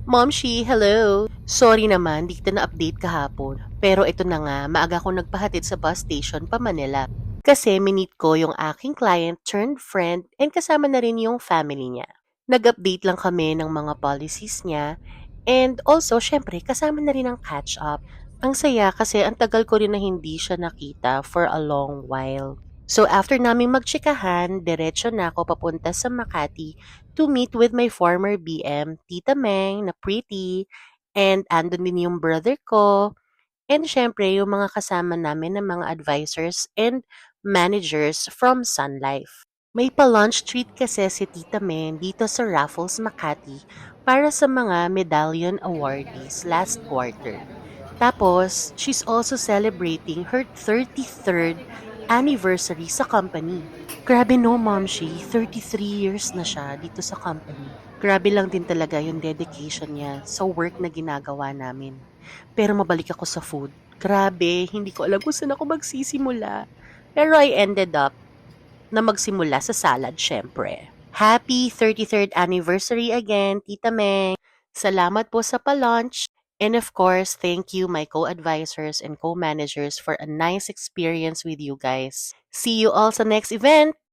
Momshi, hello! Sorry naman, di kita na-update kahapon. Pero ito na nga, maaga akong nagpahatid sa bus station pa Manila. Kasi minit ko yung aking client turned friend and kasama na rin yung family niya. Nag-update lang kami ng mga policies niya and also, syempre, kasama na rin ang catch-up. Ang saya kasi ang tagal ko rin na hindi siya nakita for a long while. So after naming magtsikahan, diretso na ako papunta sa Makati to meet with my former BM, Tita Meng, na pretty, and andun din yung brother ko, and syempre yung mga kasama namin ng mga advisors and managers from Sun Life. May pa-lunch treat kasi si Tita Meng dito sa Raffles Makati para sa mga medallion awardees last quarter. Tapos, she's also celebrating her 33rd anniversary sa company. Grabe no, Mom Shi, 33 years na siya dito sa company. Grabe lang din talaga yung dedication niya sa work na ginagawa namin. Pero mabalik ako sa food. Grabe, hindi ko alam kung saan ako magsisimula. Pero I ended up na magsimula sa salad syempre. Happy 33rd anniversary again, Tita Meng. Salamat po sa pa-lunch. And of course, thank you my co-advisors and co-managers for a nice experience with you guys. See you all sa next event!